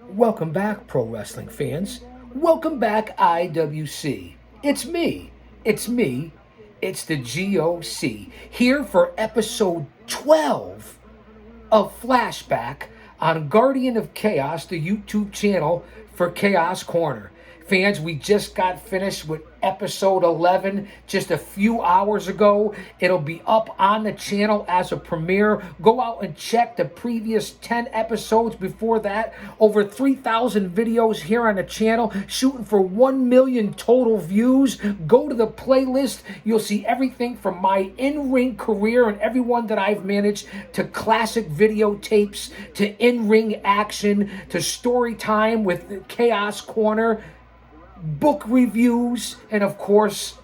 Welcome back, pro wrestling fans. Welcome back, IWC. It's me. It's me. It's the GOC here for episode 12 of Flashback on Guardian of Chaos, the YouTube channel for Chaos Corner. Fans, we just got finished with episode 11 just a few hours ago. It'll be up on the channel as a premiere. Go out and check the previous 10 episodes before that. Over 3,000 videos here on the channel, shooting for 1 million total views. Go to the playlist. You'll see everything from my in-ring career and everyone that I've managed to classic videotapes to in-ring action to story time with Chaos Corner, book reviews, and of course,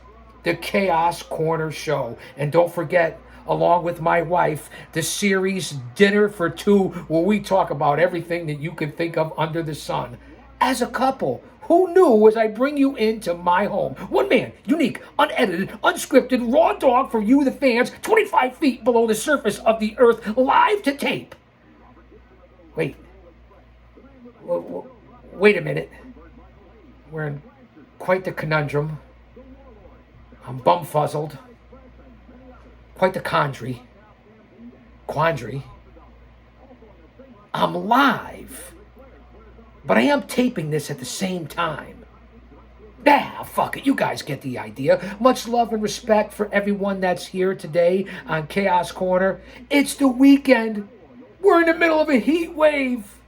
the Chaos Corner show. And don't forget, along with my wife, the series Dinner for Two, where we talk about everything that you can think of under the sun. As a couple, who knew as I bring you into my home? One man, unique, unedited, unscripted, raw dog for you, the fans, 25 feet below the surface of the earth, live to tape. Wait a minute. We're in quite the conundrum. I'm bumfuzzled. Quite the quandary. I'm live, but I am taping this at the same time. Fuck it. You guys get the idea. Much love and respect for everyone that's here today on Chaos Corner. It's the weekend. We're in the middle of a heat wave.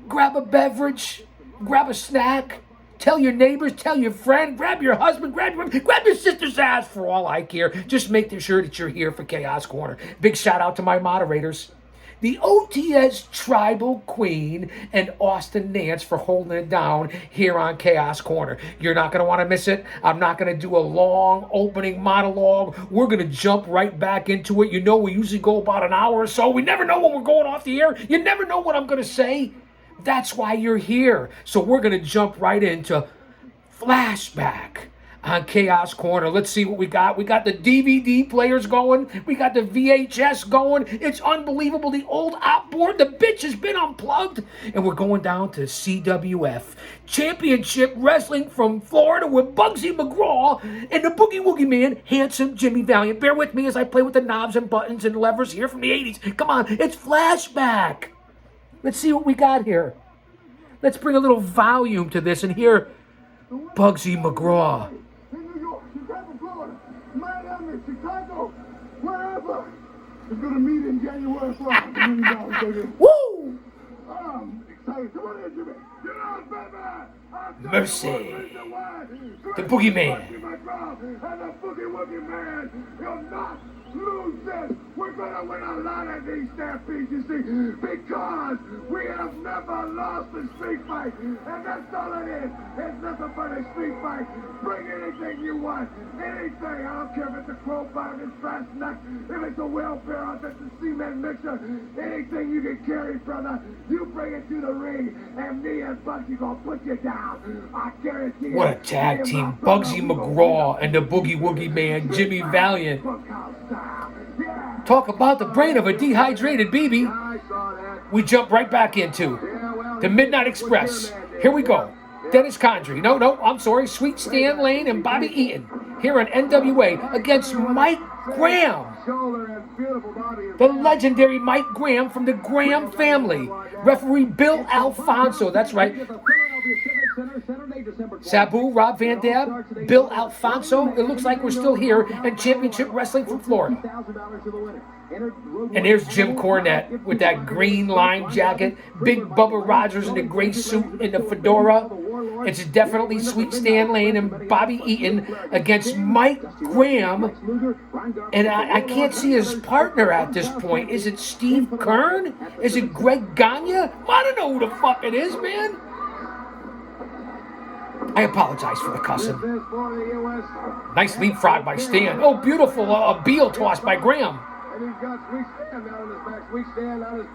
Grab a beverage. Grab a snack. Tell your neighbors, tell your friend, grab your husband, grab your sister's ass for all I care. Just make sure that you're here for Chaos Corner. Big shout out to my moderators. The OTS Tribal Queen and Austin Nance for holding it down here on Chaos Corner. You're not going to want to miss it. I'm not going to do a long opening monologue. We're going to jump right back into it. You know, we usually go about an hour or so. We never know when we're going off the air. You never know what I'm going to say. That's why you're here. So we're going to jump right into Flashback on Chaos Corner. Let's see what we got. We got the DVD players going. We got the VHS going. It's unbelievable. The old op board, the bitch has been unplugged. And we're going down to CWF Championship Wrestling from Florida with Bugsy McGraw and the Boogie Woogie Man, handsome Jimmy Valiant. Bear with me as I play with the knobs and buttons and levers here from the 80s. Come on, it's Flashback. Let's see what we got here. Let's bring a little volume to this and hear Bugsy McGraw. In New York, Chicago, Florida, Miami, Chicago, wherever. It's going to meet in January 1st. Woo! I'm excited. Come on in, Jimmy. Get on, baby. Mercy. The Boogeyman. And the Boogie Woogie Man. You'll not lose this. We're going to win a lot of these stampedes, you see, because we have never lost a street fight. And that's all it is. It's nothing but a street fight. Bring anything you want. Anything. I don't care if it's a crowbar, if it's fast nut, if it's a wheelbarrow, if it's a cement mixer. Anything you can carry, brother, you bring it to the ring, and me and Bugsy gonna put you down. I guarantee you. What a tag team. Bugsy McGraw and the Boogie Woogie Man, Jimmy Valiant. Talk about the brain of a dehydrated baby. We jump right back into the Midnight Express. Here we go. Dennis Condrey. No, I'm sorry. Sweet Stan Lane and Bobby Eaton here on NWA against Mike Graham. The legendary Mike Graham from the Graham family. Referee Bill Alfonso. That's right. Sabu, Rob Van Dam, Bill Alfonso. It looks like we're still here in Championship Wrestling from Florida. And there's Jim Cornette with that green line jacket, Big Bubba Rogers in the gray suit and the fedora. It's definitely Sweet Stan Lane and Bobby Eaton against Mike Graham. And I can't see his partner at this point. Is it Steve Kern? Is it Greg Gagne? I don't know who the fuck it is, man. I apologize for the cussing. Nice leapfrog by Stan. Oh, beautiful Beal toss by Graham.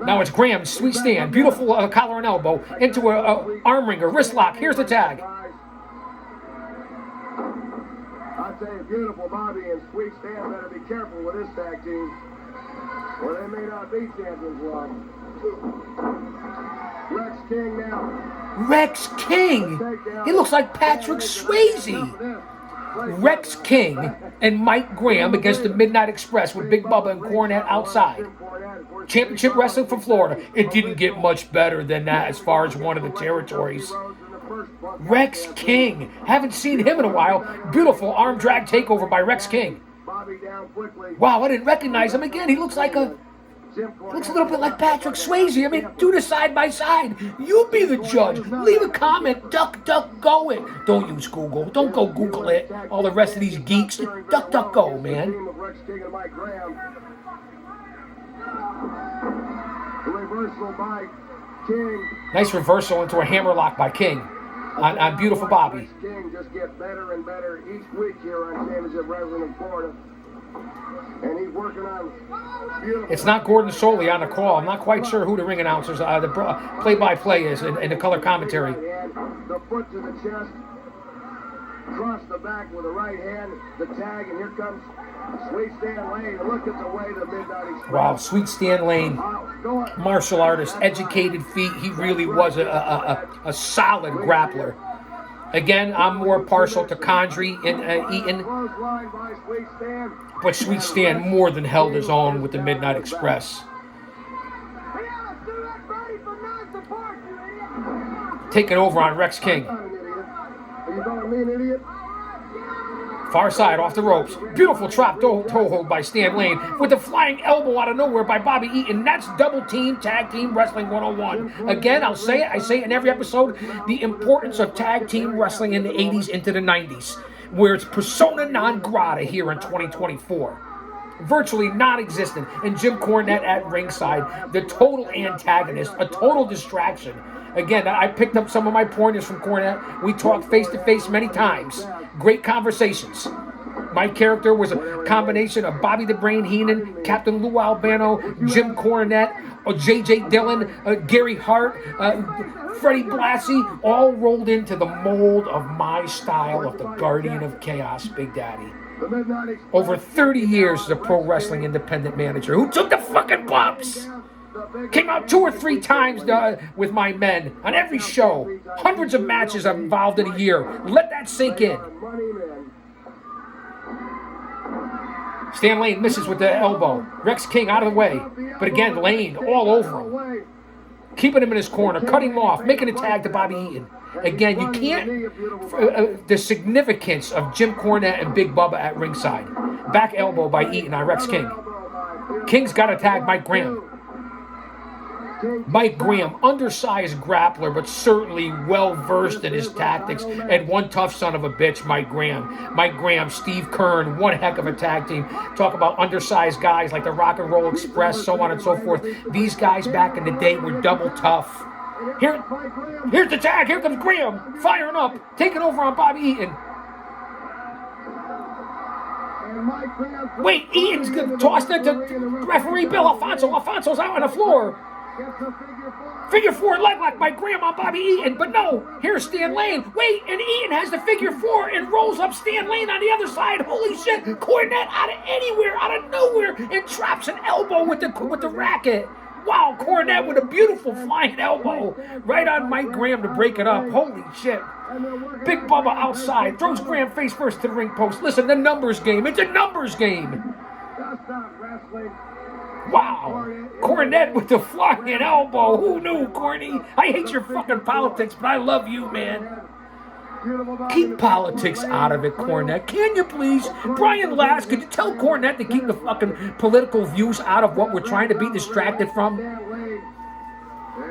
Now it's Graham, Sweet Stan. Beautiful collar and elbow into a arm wringer, wrist lock. Here's the tag. I tell you, beautiful Bobby and Sweet Stan better be careful with this tag team. Well, they may not be champions long. Rex King now. Rex King. He looks like Patrick Swayze. Rex King and Mike Graham against the Midnight Express with Big Bubba and Cornette outside. Championship Wrestling from Florida. It didn't get much better than that as far as one of the territories. Rex King. Haven't seen him in a while. Beautiful arm drag takeover by Rex King. Wow, I didn't recognize him again. He looks a little bit like Patrick Swayze. I mean, do this side by side. You be the judge. Leave a comment. Duck, go it. Don't use Google. Don't go Google it. All the rest of these geeks. Duck, go, man. Reversal by King. Nice reversal into a hammerlock by King on beautiful Bobby. King just get better and better each week here on Championship Wrestling in Florida. And he's working on beautiful. It's not Gordon Soley on the call. I'm not quite sure who the ring announcers, the play-by-play is in the color commentary. The foot to the chest. Cross the back with the right hand. The tag, and here comes Sweet Stan Lane. Look at the way the Midnight Express. Wow, Sweet Stan Lane, martial artist, educated feet. He really was a solid grappler. Again, I'm more partial to Condrey and Eaton, but Sweet Stan more than held his own with the Midnight Express. Taking over on Rex King. Far side, off the ropes. Beautiful trap toe hold by Stan Lane with a flying elbow out of nowhere by Bobby Eaton. That's double team, tag team wrestling 101. Again, I say it in every episode, the importance of tag team wrestling in the 80s into the 90s, where it's persona non grata here in 2024. Virtually non-existent. And Jim Cornette at ringside, the total antagonist, a total distraction. Again, I picked up some of my pointers from Cornette. We talked face-to-face many times. Great conversations. My character was a combination of Bobby the Brain Heenan, Captain Lou Albano, Jim Cornette, J.J. Dillon, Gary Hart, Freddie Blassie, all rolled into the mold of my style of the Guardian of Chaos, Big Daddy. Over 30 years as a pro wrestling independent manager who took the fucking bumps. Came out 2 or 3 times with my men on every show. Hundreds of matches I'm involved in a year. Let that sink in. Stan Lane misses with the elbow. Rex King out of the way. But again, Lane all over him. Keeping him in his corner, cutting him off, making a tag to Bobby Eaton. Again, you can't... the significance of Jim Cornette and Big Bubba at ringside. Back elbow by Eaton on Rex King. King's got to tag Mike Graham. Mike Graham, undersized grappler, but certainly well-versed in his tactics, and one tough son of a bitch, Mike Graham. Mike Graham, Steve Kern, one heck of a tag team. Talk about undersized guys like the Rock and Roll Express, so on and so forth. These guys back in the day were double tough. Here's the tag. Here comes Graham, firing up, taking over on Bobby Eaton. Wait, Eaton's tossed it to referee Bill Alfonso. Alfonso's out on the floor. Figure 4 leg lock by Graham on Bobby Eaton, but no, here's Stan Lane. Wait, and Eaton has the figure 4 and rolls up Stan Lane on the other side. Holy shit, Cornette out of anywhere, out of nowhere, and traps an elbow with the racket. Wow, Cornette with a beautiful flying elbow right on Mike Graham to break it up. Holy shit. Big Bubba outside, throws Graham face first to the ring post. Listen, the numbers game, it's a numbers game. Wow, Cornette with the flying elbow. Who knew, Corny? I hate your fucking politics, but I love you, man. Keep politics out of it, Cornette. Can you please? Brian Last, could you tell Cornette to keep the fucking political views out of what we're trying to be distracted from?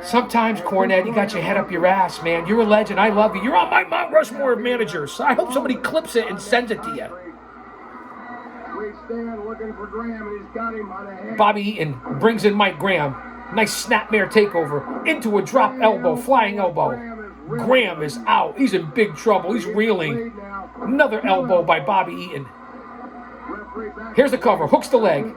Sometimes, Cornette, you got your head up your ass, man. You're a legend. I love you. You're on my Mount Rushmore of managers. I hope somebody clips it and sends it to you. Bobby Eaton brings in Mike Graham. Nice snapmare takeover into a drop elbow, flying elbow. Graham is out. He's in big trouble. He's reeling. Another elbow by Bobby Eaton. Here's the cover. Hooks the leg.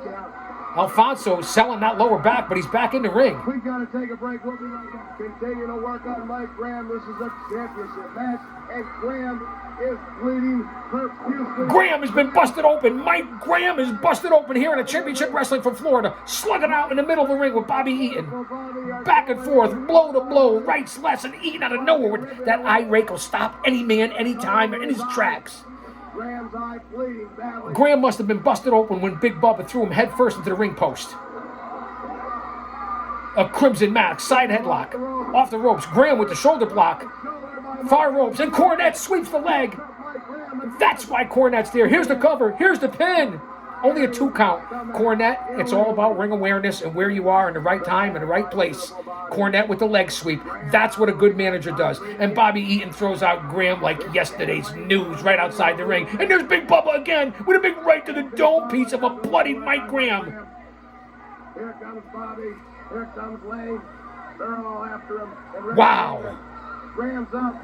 Alfonso selling that lower back, but he's back in the ring. We got to take a break. We'll be right back. Continue to work on Mike Graham. This is a championship match, and Graham is bleeding profusely. Graham has been busted open. Mike Graham is busted open here in a championship wrestling from Florida. Slugging out in the middle of the ring with Bobby Eaton. Back and forth, blow to blow, rights, lefts, and Eaton out of nowhere with that eye rake will stop any man, anytime, in his tracks. Graham's eye bleeding badly. Graham must have been busted open when Big Bubba threw him headfirst into the ring post. A Crimson Max side headlock. Off the ropes. Graham with the shoulder block. Far ropes. And Cornette sweeps the leg. That's why Cornette's there. Here's the cover. Here's the pin. Only a 2 count. Cornette, it's all about ring awareness and where you are in the right time and the right place. Cornette with the leg sweep. That's what a good manager does. And Bobby Eaton throws out Graham like yesterday's news right outside the ring. And there's Big Bubba again with a big right to the dome piece of a bloody Mike Graham. Here comes Bobby. Here comes Lane. They're all after him. Wow. Graham's up.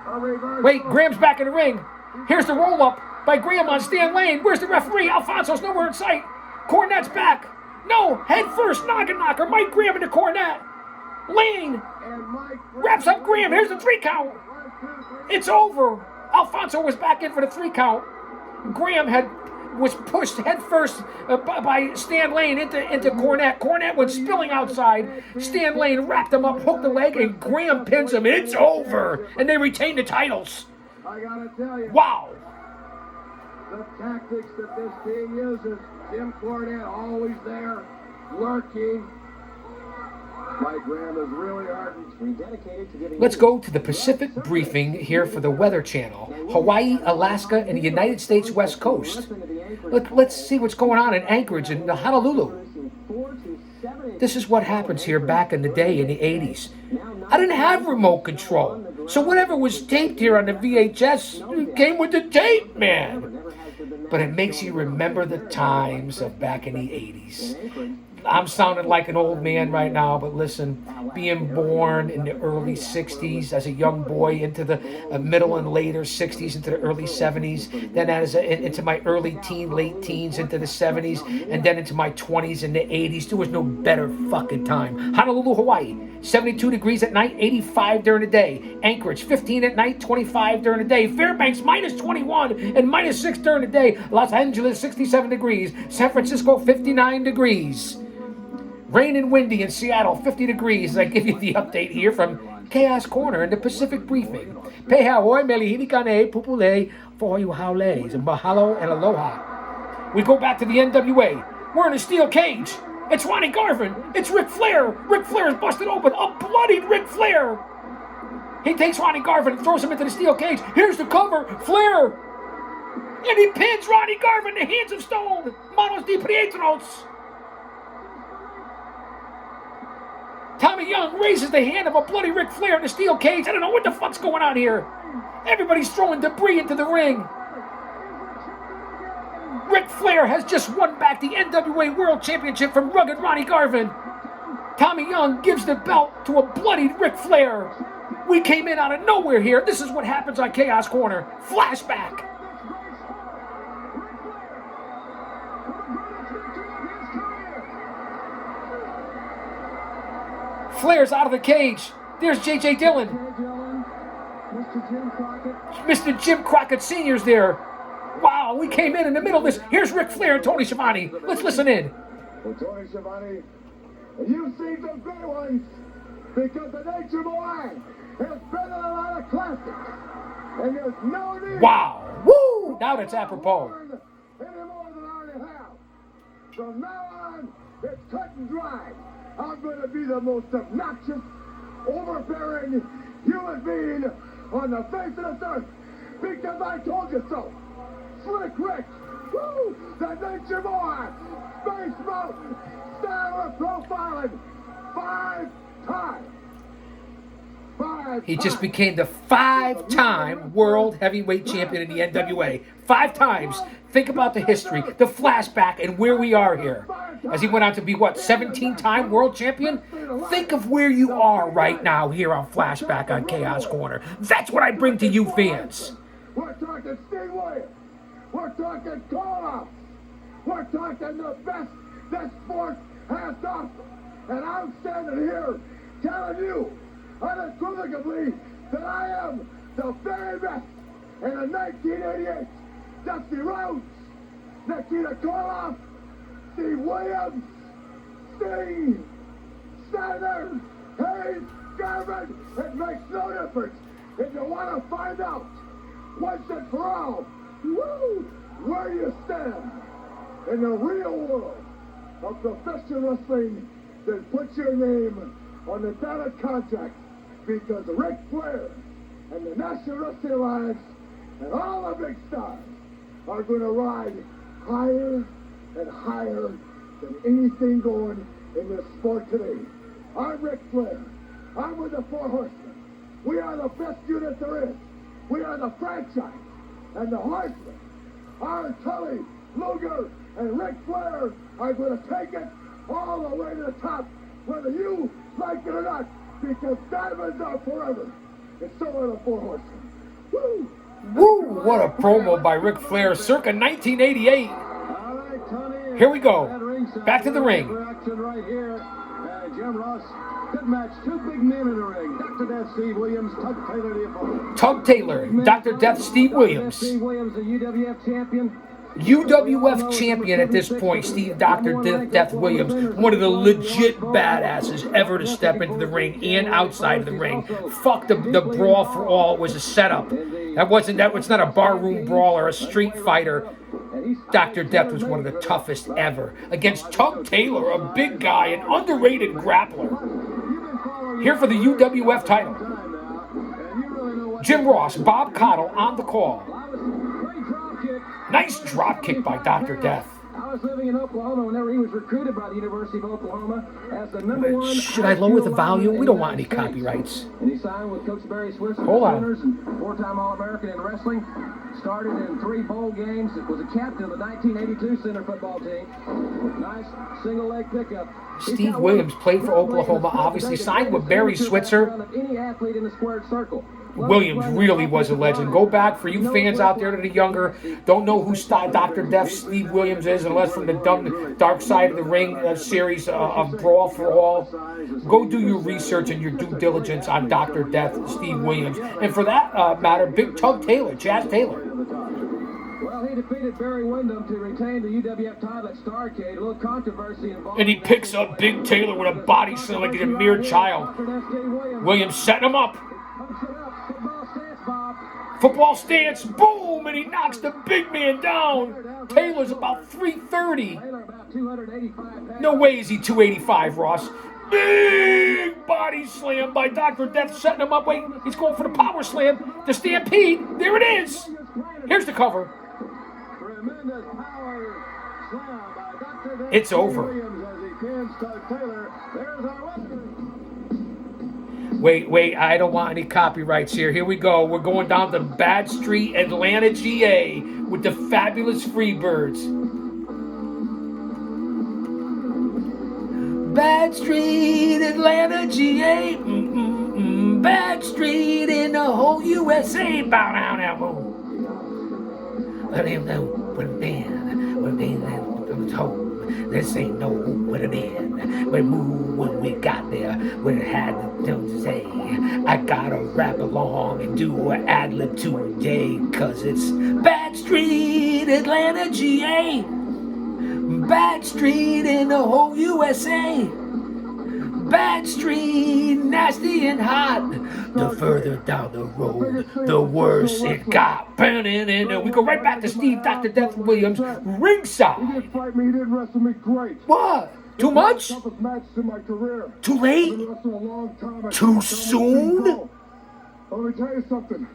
A reverse. Wait, Graham's back in the ring. Here's the roll-up by Graham on Stan Lane. Where's the referee? Alfonso's nowhere in sight. Cornette's back. No, head first, noggin knocker. Mike Graham into Cornette. Lane wraps up Graham. Here's the 3 count. It's over. Alfonso was back in for the 3 count. Graham was pushed head first by Stan Lane into Cornette. Cornette went spilling outside. Stan Lane wrapped him up, hooked the leg, and Graham pins him. It's over. And they retain the titles. I gotta tell you. Wow. The tactics that this team uses. Jim Cornette always there, lurking. Mike Graham is really ardent. Dedicated to giving. Let's go to the Pacific briefing here for the Weather Channel. Hawaii, Alaska, and the United States West Coast. Let's see what's going on in Anchorage and Honolulu. This is what happens here back in the day in the 80s. I didn't have remote control. So whatever was taped here on the VHS came with the tape, man. But it makes you remember the times of back in the 80s. I'm sounding like an old man right now, but listen, being born in the early 60s as a young boy into the middle and later 60s into the early 70s, then into my early late teens into the 70s, and then into my 20s and the 80s, there was no better fucking time. Honolulu, Hawaii, 72 degrees at night, 85 during the day. Anchorage, 15 at night, 25 during the day. Fairbanks, minus 21 and minus 6 during the day. Los Angeles, 67 degrees. San Francisco, 59 degrees. Rain and windy in Seattle, 50 degrees. I give you the update here from Chaos Corner in the Pacific Briefing. Peha hoi melihini kane pupule for you haules and mahalo and aloha. We go back to the NWA. We're in a steel cage. It's Ronnie Garvin. It's Ric Flair. Ric Flair is busted open. A bloodied Ric Flair. He takes Ronnie Garvin and throws him into the steel cage. Here's the cover. Flair. And he pins Ronnie Garvin in the hands of stone. Manos de Pietros. Tommy Young raises the hand of a bloody Ric Flair in the steel cage. I don't know what the fuck's going on here. Everybody's throwing debris into the ring. Ric Flair has just won back the NWA World Championship from rugged Ronnie Garvin. Tommy Young gives the belt to a bloodied Ric Flair. We came in out of nowhere here. This is what happens on Chaos Corner. Flashback. Flair's out of the cage. There's J.J. Dillon. Mr. Jim Crockett Sr.'s there. Wow, we came in the middle of this. Here's Ric Flair and Tony Schiavone. Let's listen in. Well, Tony Schiavone, you've seen some great ones because the Nature Boy has been in a lot of classics. And there's no need. Wow. Woo! Now that's apropos. Any more than I already have. From now on, it's cut and dry. I'm going to be the most obnoxious, overbearing human being on the face of this earth because I told you so. Slick Rick, woo, the Nature Boy, Space Mountain, Star of Profiling, 5 times. He just became the 5-time World Heavyweight Champion in the NWA. 5 times. Think about the history, the flashback, and where we are here. As he went on to be, 17-time World Champion? Think of where you are right now here on Flashback on Chaos Corner. That's what I bring to you fans. We're talking Steve Williams. We're talking call-ups. We're talking the best this sport has to offer. And I'm standing here telling you unequivocally that I am the very best And in 1988, Dusty Rhodes, Nikita Koloff, Steve Williams, Sting, Steiner, Hayes, Garvin, it makes no difference. If you want to find out once and for all, where you stand in the real world of professional wrestling, then put your name on the dotted contract, because Ric Flair and the National Wrestling Alliance and all the big stars are going to ride higher and higher than anything going in this sport today. I'm Ric Flair. I'm with the Four Horsemen. We are the best unit there is. We are the franchise. And the Horsemen, our Tully, Luger, and Ric Flair are going to take it all the way to the top, whether you like it or not, because diamonds are forever. And so are the Four Horsemen. Woo! Woo! What a promo by Ric Flair, circa 1988. Here we go. Back to the ring. Right here. Jim Ross, good match. Two big men in the ring. Dr. Death, Steve Williams, Tug Taylor, the opponent. Tug Taylor, Dr. Death, Steve Williams. Steve Williams, the UWF champion. UWF champion at this point, Steve Dr. Death Williams, one of the legit badasses ever to step into the ring and outside of the ring. Fuck the brawl for all. It was a setup. That was not a barroom brawl or a street fighter. Dr. Death was one of the toughest ever against Tug Taylor, a big guy, an underrated grappler. Here for the UWF title. Jim Ross, Bob Cottle on the call. Nice drop kick by Dr. Death. I was living in Oklahoma whenever he was recruited by the University of Oklahoma as the number one. Should I lower the volume? We don't want any copyrights. And he signed with Coach Barry Swiss and Hold on. and four-time All-American in wrestling. Started in 3 bowl games. Was a captain of the 1982 center football team. Nice single-leg pickup. Steve Williams played for Oklahoma, obviously signed with Barry Switzer. Any athlete in the squared circle. Williams really was a legend. Go back, for you fans out there that are younger, don't know who Dr. Death Steve Williams is, unless from the dumb Dark Side of the Ring series of Brawl for All. Go do your research and your due diligence on Dr. Death Steve Williams. And for that matter, Big Tug Taylor, Jazz Taylor. Well, he defeated Barry Windham to retain the UWF title at Starrcade. A little controversy involved. And he picks up Big Taylor with a body slam like a mere child. Williams setting him up. Football stance, boom, and he knocks the big man down. Taylor's about 330. No way is he 285, Ross. Big body slam by Dr. Death, setting him up. Wait, he's going for the power slam. The stampede, there it is. Here's the cover. It's over. Wait, I don't want any copyrights here. Here we go. We're going down to Bad Street, Atlanta, GA with the fabulous Freebirds. Bad Street, Atlanta, GA. Bad Street in the whole USA. Bow down now. This ain't no what it is. We moved when we got there, when it had to say. I gotta rap along and do an ad-lib today, cause it's Bad Street, Atlanta, GA. Bad Street in the whole USA. Bad Street, nasty and hot. The further down the road, the worse it got. We go right back to Steve Dr. Death Williams, ringside. He didn't fight me, he didn't wrestle me great. What? Too much? Toughest match in my career. Too late? Too soon? Let me tell you something.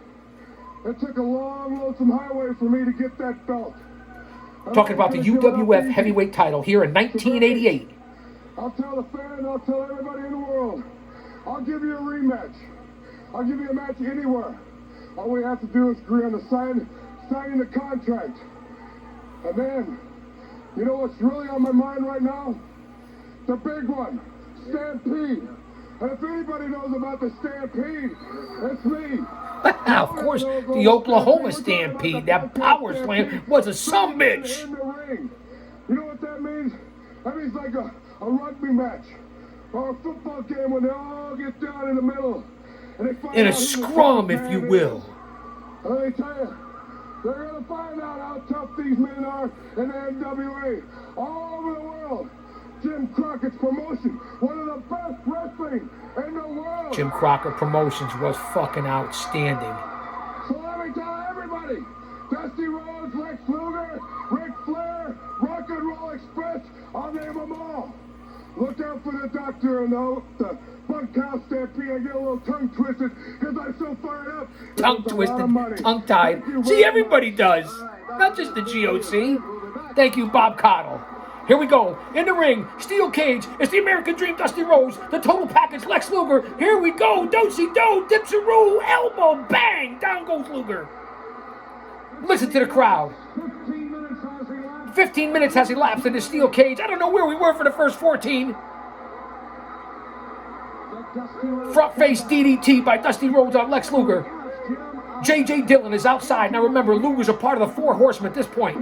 It took a long, lonesome highway for me to get that belt. Talking about the UWF heavyweight title here in 1988. I'll tell the fan, I'll tell everybody in the world. I'll give you a rematch. I'll give you a match anywhere. All we have to do is agree on the signing the contract. And then, you know what's really on my mind right now? The big one, Stampede. And if anybody knows about the Stampede, it's me. Of course, the Oklahoma Stampede, that power slam was a sumbitch. You know what that means? That means like a rugby match or a football game when they all get down in the middle. And they find In a scrum, if you will. Let me tell you, They're gonna find out how tough these men are in the NWA. All over the world. Jim Crockett's promotion, one of the best wrestling in the world. Jim Crockett Promotions was fucking outstanding. So let me tell everybody, Dusty Rhodes, Lex Luger, Ric Flair, Rock and Roll Express, I'll name them all. Look out for the doctor and the bunkhouse stampede. I get a little tongue twisted because I'm so fired up. Tongue twisted, tongue tied. See, everybody does. Not just the GOC. Thank you, Bob Cottle. Here we go. In the ring, steel cage. It's the American Dream, Dusty Rhodes. The total package, Lex Luger. Here we go. Do-si-do, dipsaroo, elbow, bang. Down goes Luger. Listen to the crowd. 15 minutes has elapsed in the steel cage. I don't know where we were for the first 14. Front face DDT by Dusty Rhodes on Lex Luger. J.J. Dillon is outside. Now remember, Luger's a part of the Four Horsemen at this point.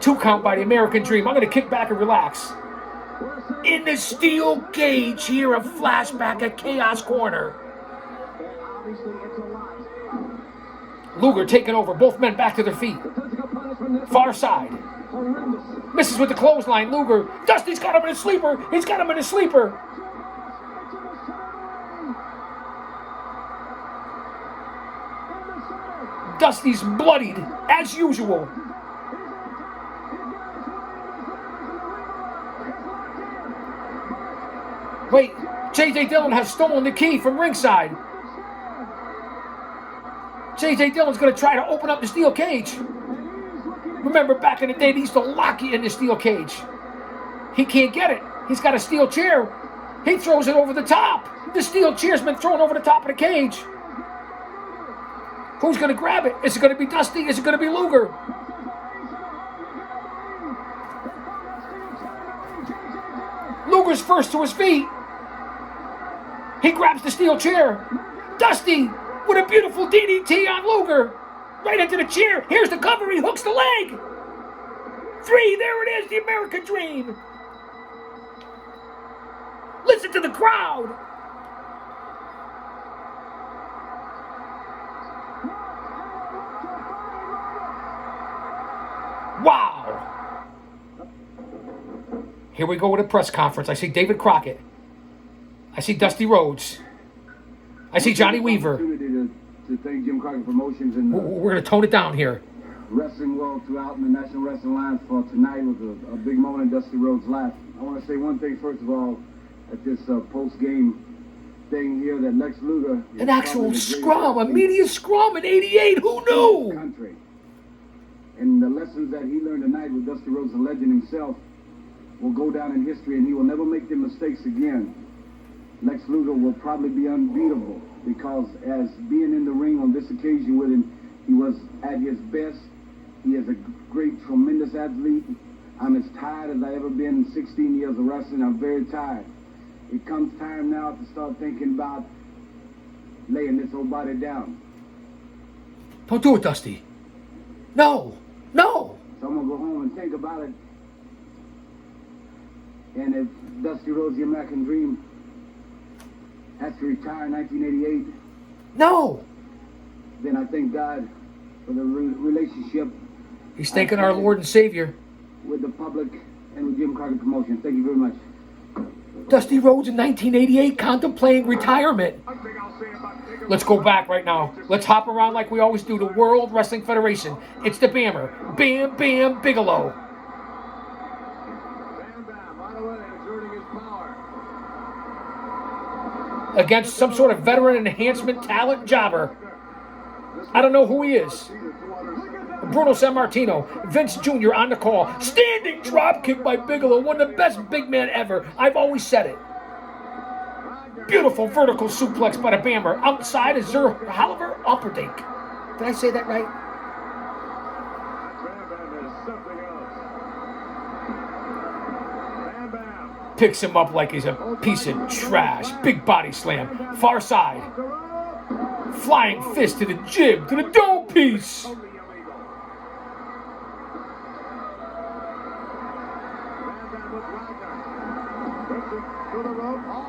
2 count by the American Dream. I'm going to kick back and relax. In the steel cage here of Flashback at Chaos Corner. Luger taking over. Both men back to their feet. Far side. Misses with the clothesline. Luger. Dusty's got him in a sleeper. He's got him in a sleeper. Dusty's bloodied, as usual. Wait, J.J. Dillon has stolen the key from ringside. J.J. Dillon's going to try to open up the steel cage. Remember, back in the day, they used to lock you in the steel cage. He can't get it. He's got a steel chair. He throws it over the top. The steel chair's been thrown over the top of the cage. Who's going to grab it? Is it going to be Dusty? Is it going to be Luger? Luger's first to his feet. He grabs the steel chair. Dusty with a beautiful DDT on Luger. Right into the chair. Here's the cover. He hooks the leg. 3. There it is. The American Dream. Listen to the crowd. Wow. Here we go with a press conference. I see David Crockett. I see Dusty Rhodes. I see Johnny Weaver. To thank Jim Crockett Promotions and we're going to tone it down here. wrestling world throughout in the National Wrestling Alliance for tonight was a big moment in Dusty Rhodes' life. I want to say one thing first of all at this post-game thing here that Lex Luger... An actual scrum, a media scrum in '88. Who knew? Country. And the lessons that he learned tonight with Dusty Rhodes, the legend himself, will go down in history, and he will never make the mistakes again. Lex Luger will probably be unbeatable because as being in the ring on this occasion with him, he was at his best. He is a great, tremendous athlete. I'm as tired as I ever been in 16 years of wrestling. I'm very tired. It comes time now to start thinking about laying this whole body down. Don't do it, Dusty. No. No. So I'm going to go home and think about it. And if Dusty Rhodes, the American Dream, has to retire in 1988, No. then I thank God for the relationship He's thanking our Lord and Savior. with the public and with Jim Crockett Promotions. Thank you very much. Dusty Rhodes in 1988 contemplating retirement. Let's go back right now. Let's hop around like we always do. The World Wrestling Federation. It's the Bammer. Bam Bam Bigelow. Bam Bam, right away, exerting his power. Against some sort of veteran enhancement talent jobber. I don't know who he is. Bruno Sammartino, Vince Jr. on the call. Standing drop kick by Bigelow, one of the best big men ever. I've always said it. Beautiful vertical suplex by the Bammer. Outside is Oliver Upperdink. Did I say that right? Picks him up like he's a piece of trash. Big body slam. Far side. Flying fist to the jib, to the dome piece.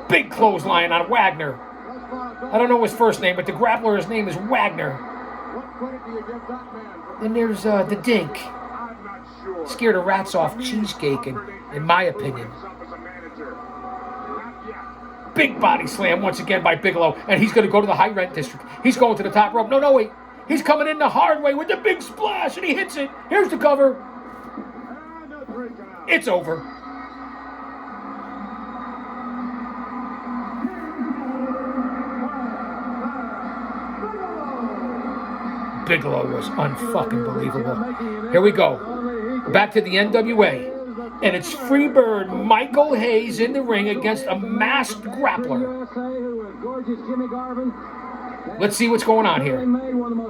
Big clothesline on Wagner. I don't know his first name, but the grappler, his name is Wagner. What credit do you give that man? Then there's the Dink. I'm not sure. Scared of rats off cheesecake, in my opinion. Big body slam once again by Bigelow, and he's going to go to the high rent district. He's going to the top rope. No, wait. He's coming in the hard way with the big splash, and he hits it. Here's the cover. It's over. Bigelow was unfucking believable. Here we go. Back to the NWA. And it's Freebird Michael Hayes in the ring against a masked grappler. Let's see what's going on here.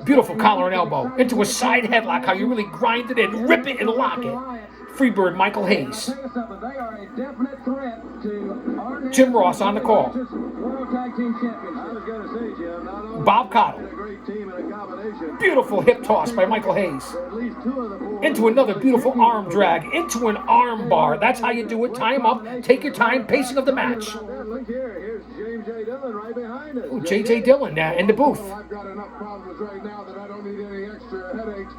Beautiful collar and elbow. Into a side headlock, how you really grind it in, rip it and lock it. Freebird Michael Hayes. Jim Ross on the call. Bob Cottle. Beautiful hip toss by Michael Hayes. Into another beautiful arm drag. Into an arm bar. That's how you do it. Tie him up. Take your time. Pacing of the match. Ooh, J.J. Dillon in the booth. I've got enough problems right now that I don't need any extra headaches.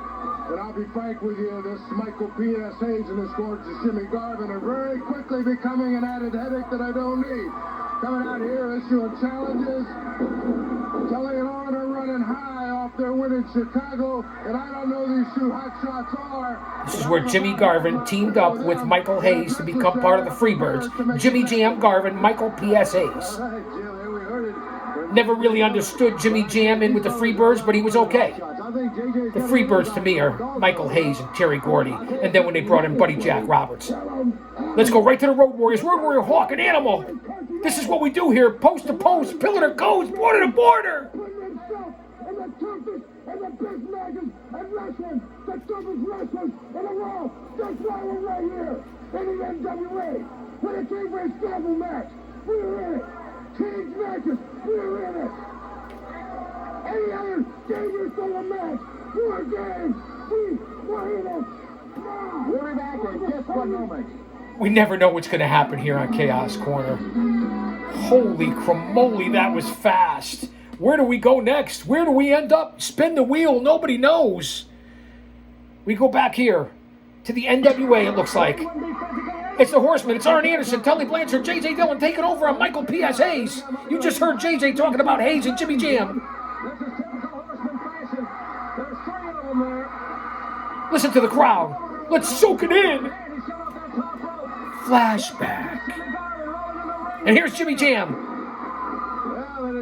And I'll be frank with you, this Michael P.S. Hayes and this gorgeous Jimmy Garvin are very quickly becoming an added headache that I don't need. Coming out here, issuing challenges, telling it on and running high off their win in Chicago, and I don't know these two hot shots are. This is where Jimmy Garvin teamed up with Michael Hayes to become part of the Freebirds. Jimmy Jam Garvin, Michael P.S. Hayes. Never really understood Jimmy Jam in with the Freebirds, but he was okay. The Freebirds to me are Michael Hayes and Terry Gordy, and then when they brought in Buddy Jack Roberts. Let's go right to the Road Warriors. Road Warrior Hawk and Animal. This is what we do here. Post to post, pillar to coast, border to border. And the toughest and the best maggots and wrestling, the toughest wrestlers in the world. That's why we're right here in the NWA. When it came for a scramble match, we were in it. Cage matches, we were in it. Any other dangerous sort of match, war games, we were in it. We'll be back in just one moment. We never know what's going to happen here on Chaos Corner. Holy cramoly, that was fast. Where do we go next? Where do we end up? Spin the wheel. Nobody knows. We go back here to the NWA, it looks like. It's the Horsemen. It's Arn Anderson, Tully Blanchard, J.J. Dillon taking over on Michael P.S. Hayes. You just heard J.J. talking about Hayes and Jimmy Jam. Listen to the crowd. Let's soak it in. Flashback. And here's Jimmy Jam.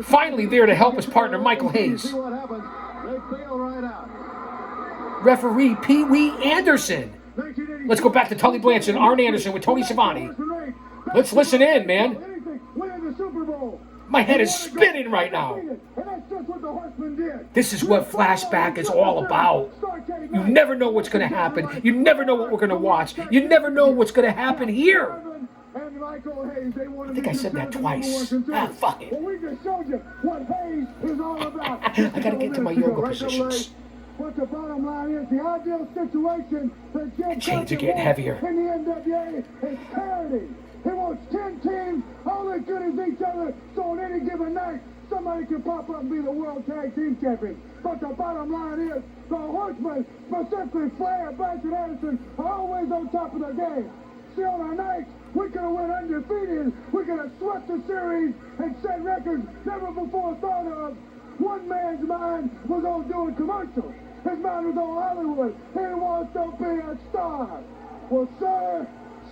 Finally there to help his partner, Michael Hayes. Referee Pee Wee Anderson. Let's go back to Tully Blanchard and Arn Anderson with Tony Schiavone. Let's listen in, man. My head is spinning right now. This is what Flashback is all about. You never know what's going to happen. You never know what we're going to watch. You never know what's going to happen here. I think I said that twice. Fuck it. I got to get to my yoga positions. But the bottom line is the ideal situation for Jim chains are getting heavier. In the NWA is parity. He wants 10 teams, all as good as each other, so on any given night, somebody can pop up and be the World Tag Team Champion. But the bottom line is the Horsemen, specifically Flair, Blanchard, Anderson, are always on top of their game. See, on our nights, we could have went undefeated. We could have swept the series and set records never before thought of. One man's mind was on doing commercials. His mind was on Hollywood. He wants to be a star. Well, sir,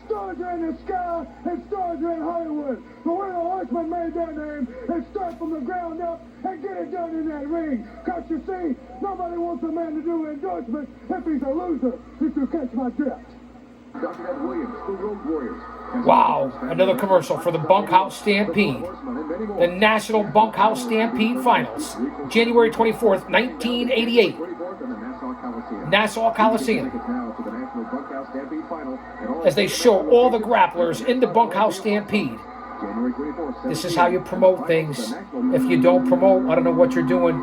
stars are in the sky and stars are in Hollywood. But where the Horsemen made their name is start from the ground up and get it done in that ring. Because you see, nobody wants a man to do endorsements if he's a loser, if you catch my drift. Dr. Ed Williams, the Road Warriors. Wow, another commercial for the Bunkhouse Stampede. The National Bunkhouse Stampede Finals. January 24th, 1988. Nassau Coliseum. As they show all the grapplers in the Bunkhouse Stampede. This is how you promote things. If you don't promote, I don't know what you're doing.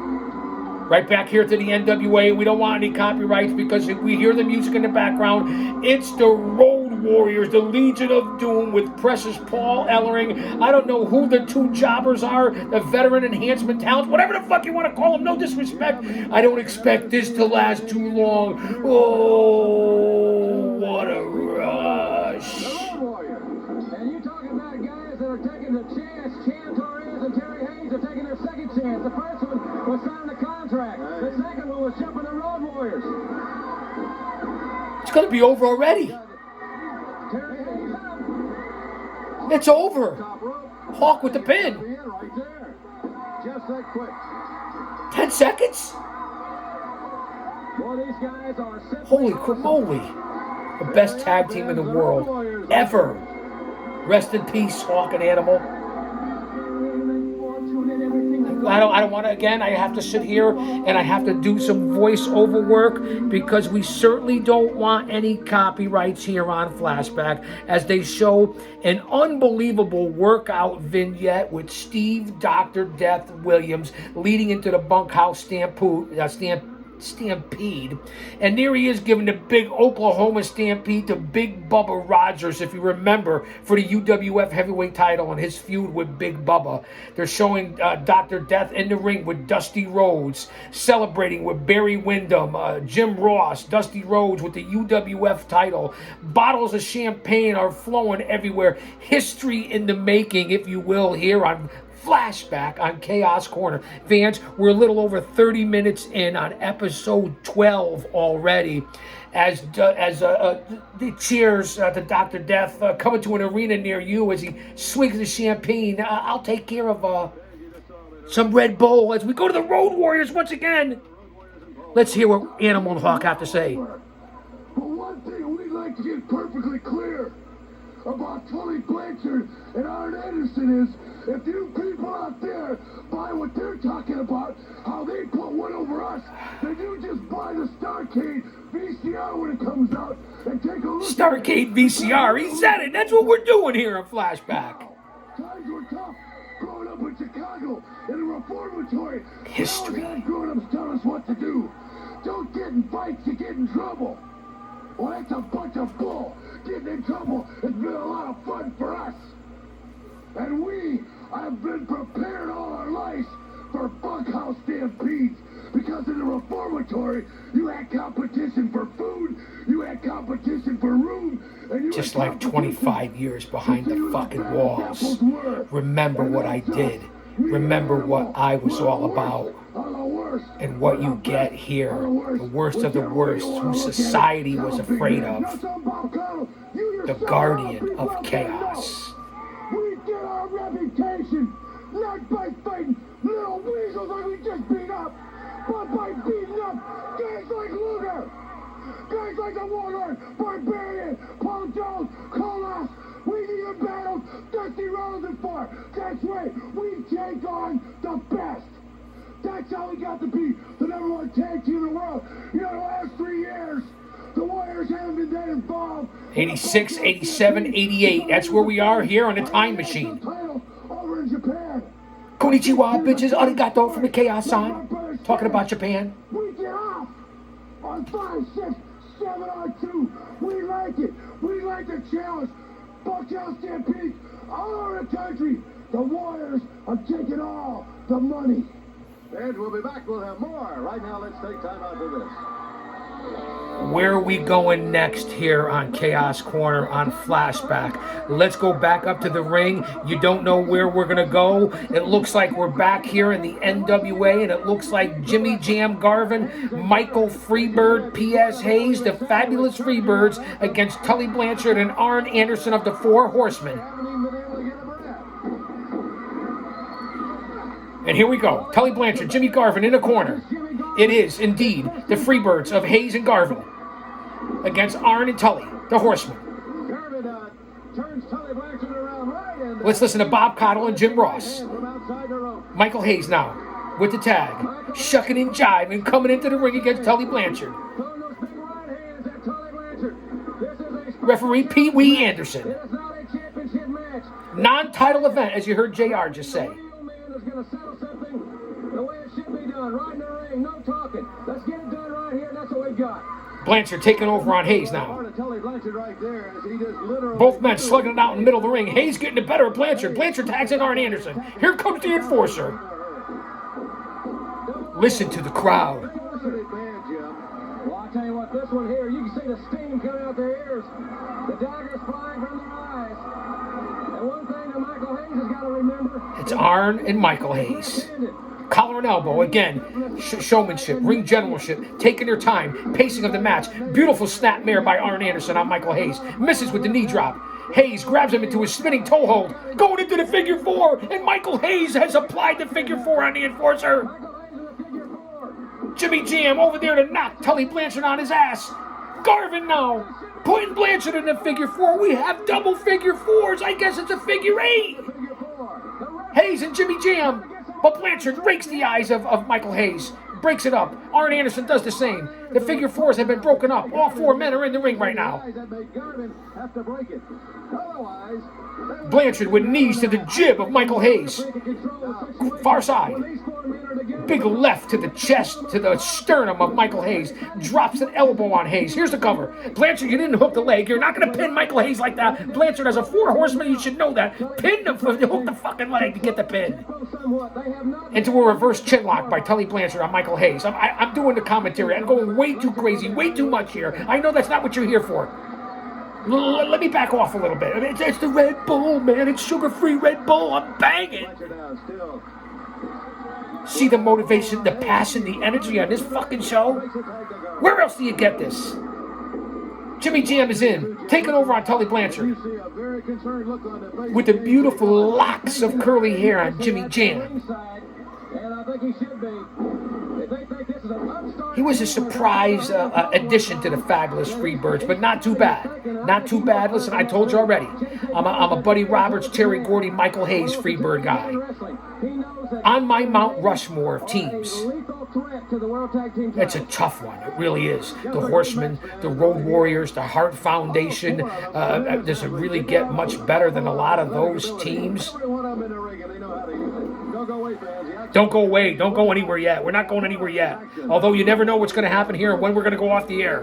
Right back here to the NWA. We don't want any copyrights because if we hear the music in the background, it's the Road Warriors, the Legion of Doom with Precious Paul Ellering. I don't know who the two jobbers are, the veteran enhancement talents, whatever the fuck you want to call them, no disrespect. I don't expect this to last too long. Oh, what a rush. And you talking about guys that are taking the chance. Cam Torres and Terry Hayes are taking their second chance. The first one was signing a contract. The second one was jumping the Road Warriors. It's going to be over already. Terry Hayes out. It's over. Top rope. Hawk with the pin. Right there. Just that quick. 10 seconds? Boy, these guys are Holy moly. The best tag team in the world ever. Rest in peace, Hawk and Animal. I don't want to, again, I have to sit here and I have to do some voiceover work because we certainly don't want any copyrights here on Flashback as they show an unbelievable workout vignette with Steve Dr. Death Williams leading into the bunkhouse stampede, and there he is giving the big Oklahoma Stampede to Big Bubba Rogers, if you remember, for the UWF heavyweight title and his feud with Big Bubba. They're showing Dr. Death in the ring with Dusty Rhodes, celebrating with Barry Windham, Jim Ross, Dusty Rhodes with the UWF title. Bottles of champagne are flowing everywhere. History in the making, if you will, here on Flashback on Chaos Corner. Fans, we're a little over 30 minutes in on episode 12 already. As the cheers to Dr. Death coming to an arena near you as he swigs the champagne. I'll take care of some Red Bull as we go to the Road Warriors once again. Let's hear what Animal and Hawk have to say. But one thing we'd like to get perfectly clear about Tully Blanchard and Arn Anderson is, if you people out there buy what they're talking about, how they put one over us, then you just buy the Starcade VCR when it comes out and take a look. Starcade VCR, he said it. That's what we're doing here on Flashback. Times were tough growing up in Chicago in a reformatory. History. Now grown-ups tell us what to do. Don't get in fights, you get in trouble. Well, that's a bunch of bull. Getting in trouble has been a lot of fun for us. And we have been prepared all our lives for bunkhouse stampedes, because in the reformatory, you had competition for food, you had competition for room, and you Just had like 25 years behind the fucking walls. Remember what I did. Remember what I was all about. And what you get here, the worst of the worst, who society was afraid of. The guardian of chaos. We get our reputation not by fighting little weasels like we just beat up, but by beating up guys like Luger, guys like the Warlord, Barbarian, Paul Jones, Colas. We even battled Dusty Rhodes and Far. That's right, we take on the best. That's how we got to be the number one tag team in the world. You know, the last 3 years, the Warriors haven't been that involved. 86, 87, 88. That's where we are here on the time machine. Over in Japan. Konnichiwa, bitches. Arigato from the Chaos sign. Talking about Japan. We get off on 5, 6, 7 on 2. We like it. We like the challenge. Bunkhouse Stampede all over the country. The Warriors are taking all the money. And we'll be back. We'll have more. Right now, let's take time out for this. Where are we going next here on Chaos Corner on Flashback? Let's go back up to the ring. You don't know where we're going to go. It looks like we're back here in the NWA, and it looks like Jimmy Jam Garvin, Michael Freebird, P.S. Hayes, the Fabulous Freebirds against Tully Blanchard and Arn Anderson of the Four Horsemen. And here we go. Tully Blanchard, Jimmy Garvin in the corner. It is, indeed, the Freebirds of Hayes and Garvin against Arn and Tully, the Horsemen. Let's listen to Bob Cottle and Jim Ross. Michael Hayes now with the tag. Shucking and jiving, coming into the ring against Tully Blanchard. Referee Pee Wee Anderson. Non-title event, as you heard JR just say. The way it should be done, right in the ring, no talking. Let's get it done right here, and that's what we've got. Blanchard taking over on Hayes now. Both men slugging it out in the middle of the ring. Hayes getting it better at Blanchard. Blanchard tags in Arn Anderson. Here comes the Enforcer. Listen to the crowd. Well, I'll tell you what, this one here, you can see the steam coming out their ears. The daggers flying from their eyes. And one thing that Michael Hayes has got to remember. It's Arn and Michael Hayes. Collar and elbow, again, showmanship, ring generalship, taking their time, pacing of the match. Beautiful snap mare by Arn Anderson on Michael Hayes. Misses with the knee drop. Hayes grabs him into his spinning toe hold, going into the figure four, and Michael Hayes has applied the figure four on the Enforcer. Jimmy Jam over there to knock Tully Blanchard on his ass. Garvin now, putting Blanchard in the figure four. We have double figure fours. I guess it's a figure eight. Hayes and Jimmy Jam. But Blanchard rakes the eyes of Michael Hayes. Breaks it up. Arn Anderson does the same. The figure fours have been broken up. All four men are in the ring right now. Blanchard with knees to the jib of Michael Hayes. Far side. Big left to the chest, to the sternum of Michael Hayes. Drops an elbow on Hayes. Here's the cover. Blanchard, you didn't hook the leg. You're not going to pin Michael Hayes like that. Blanchard has a four horseman. You should know that. Hook the fucking leg to get the pin. Into a reverse chin lock by Tully Blanchard on Michael Hayes. I'm doing the commentary. I'm going way too crazy, way too much here. I know that's not what you're here for. Let me back off a little bit. It's the Red Bull, man. It's sugar-free Red Bull. I'm banging. See the motivation, the passion, the energy on this fucking show? Where else do you get this? Jimmy Jam is in, taking over on Tully Blanchard. With the beautiful locks of curly hair on Jimmy Jam. He was a surprise addition to the Fabulous Freebirds, but not too bad. Not too bad. Listen, I told you already. I'm a Buddy Roberts, Terry Gordy, Michael Hayes Freebird guy. On my Mount Rushmore of teams. It's a tough one. It really is. The Horsemen, the Road Warriors, the Hart Foundation. Does it really get much better than a lot of those teams? Don't go away. Don't go anywhere yet. We're not going anywhere yet. Although you never know what's going to happen here and when we're going to go off the air.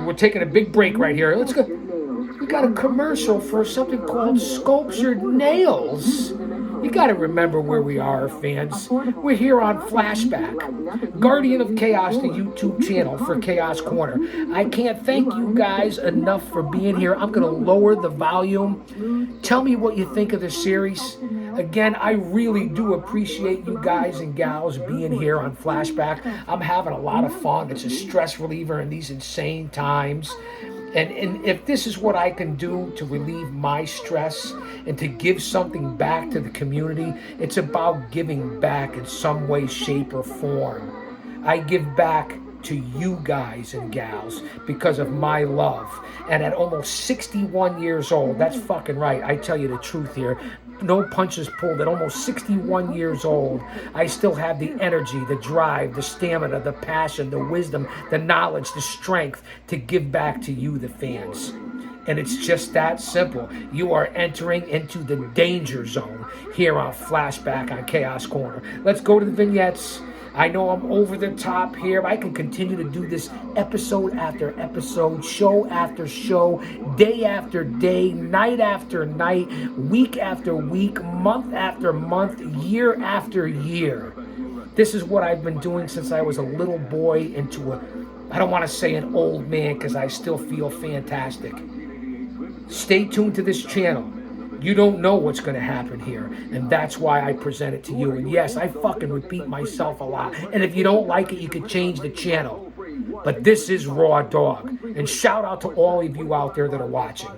We're taking a big break right here. Let's go. We got a commercial for something called Sculptured Nails. You got to remember where we are, fans. We're here on Flashback, Guardian of Chaos, the YouTube channel for Chaos Corner. I can't thank you guys enough for being here. I'm going to lower the volume. Tell me what you think of the series. Again, I really do appreciate you guys and gals being here on Flashback. I'm having a lot of fun. It's a stress reliever in these insane times. And if this is what I can do to relieve my stress and to give something back to the community, it's about giving back in some way, shape, or form. I give back to you guys and gals because of my love. And at almost 61 years old, that's fucking right, I tell you the truth here, no punches pulled. At almost 61 years old, I still have the energy, the drive, the stamina, the passion, the wisdom, the knowledge, the strength to give back to you, the fans. And it's just that simple. You are entering into the danger zone here on Flashback on Chaos Corner. Let's go to the vignettes. I know I'm over the top here, but I can continue to do this episode after episode, show after show, day after day, night after night, week after week, month after month, year after year. This is what I've been doing since I was a little boy into I don't want to say an old man because I still feel fantastic. Stay tuned to this channel. You don't know what's going to happen here, and that's why I present it to you. And yes, I fucking repeat myself a lot. And if you don't like it, you can change the channel. But this is Raw Dog. And shout out to all of you out there that are watching.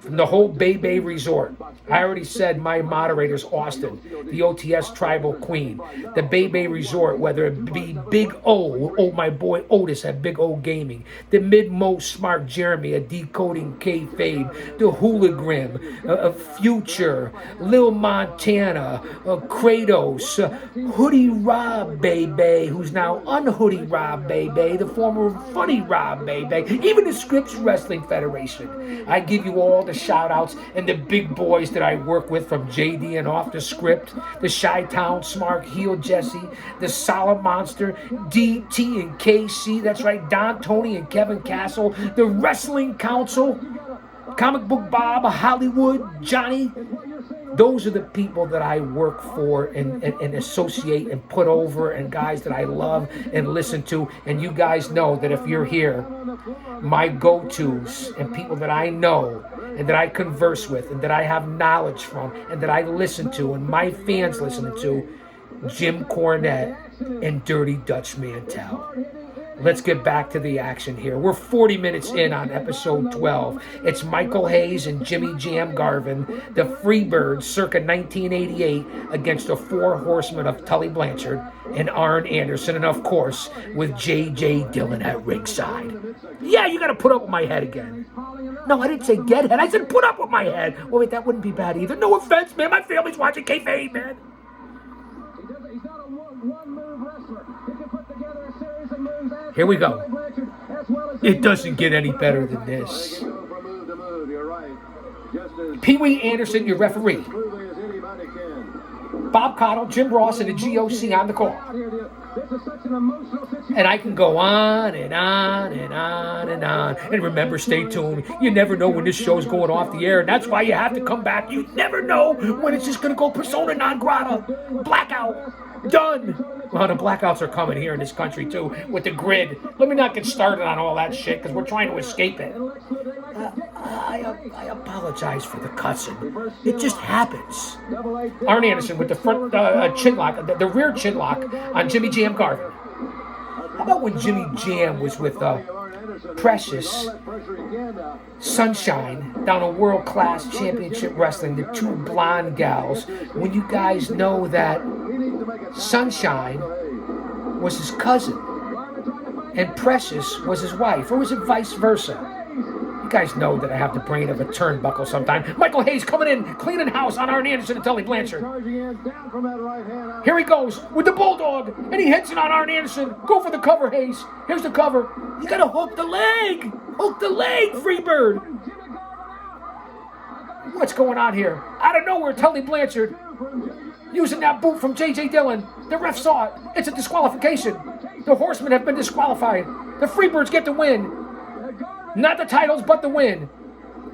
From the whole Bay Bay Resort. I already said my moderator's Austin, the OTS Tribal Queen. The Bay Bay Resort, whether it be Big O, my boy Otis at Big O Gaming. The Mid-Most Smart Jeremy at Decoding Kayfabe. The Hooligram, Future, Lil Montana, Kratos, Hoodie Rob Bay Bay, who's now Unhoodie Rob Bay Bay, the former Funny Rob Bay Bay, even the Scripps Wrestling Federation. I give you all the the shout-outs and the big boys that I work with from JD and Off the Script, the Chi-Town Smart Heel Jesse, the Solid Monster, DT and KC, that's right, Don, Tony, and Kevin Castle, the Wrestling Council, Comic Book Bob, Hollywood, Johnny. Those are the people that I work for and associate and put over, and guys that I love and listen to. And you guys know that if you're here, my go-tos and people that I know and that I converse with and that I have knowledge from and that I listen to and my fans listen to, Jim Cornette and Dirty Dutch Mantel. Let's get back to the action here. We're 40 minutes in on episode 12. It's Michael Hayes and Jimmy Jam Garvin, the Freebirds circa 1988, against the Four Horsemen of Tully Blanchard and Arn Anderson, and of course, with J.J. Dillon at ringside. Yeah, you gotta put up with my head again. No, I didn't say get head. I said put up with my head. Well, wait, that wouldn't be bad either. No offense, man. My family's watching kayfabe, man. He's not a one-move wrestler. He can put together a series of moves. Here we go. It doesn't get any better than this. Pee Wee Anderson, your referee. Bob Cottle, Jim Ross, and the GOC on the call. And I can go on and on and on and on. And remember, stay tuned. You never know when this show's going off the air. And that's why you have to come back. You never know when it's just going to go persona non grata. Blackout. Done. Well, the blackouts are coming here in this country, too, with the grid. Let me not get started on all that shit, because we're trying to escape it. I apologize for the cussing. It just happens. Arn Anderson with the front chin lock, the rear chin lock on Jimmy Jam Garvin. How about when Jimmy Jam was with Precious Sunshine down on World Class Championship Wrestling, the two blonde gals, when you guys know that Sunshine was his cousin and Precious was his wife, or was it vice versa? You guys know that I have the brain of a turnbuckle sometimes. Michael Hayes coming in, cleaning house on Arn Anderson and Tully Blanchard. Here he goes with the Bulldog, and he hits it on Arn Anderson. Go for the cover, Hayes. Here's the cover. You gotta hook the leg. Hook the leg, Freebird. What's going on here? Out of nowhere, Tully Blanchard using that boot from J.J. Dillon. The ref saw it. It's a disqualification. The Horsemen have been disqualified. The Freebirds get the win. Not the titles, but the win.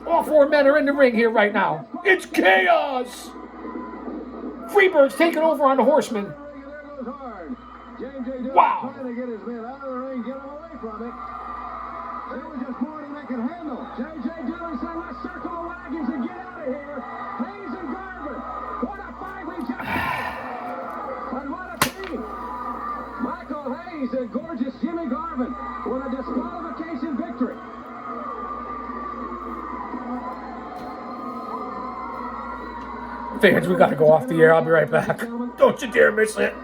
All four men are in the ring here right now. It's chaos! Freebirds taking over on the Horsemen. Wow. Michael Hayes and gorgeous Jimmy Garvin with a disqualification victory. Fans, we gotta go off the air. I'll be right back. Don't you dare miss it.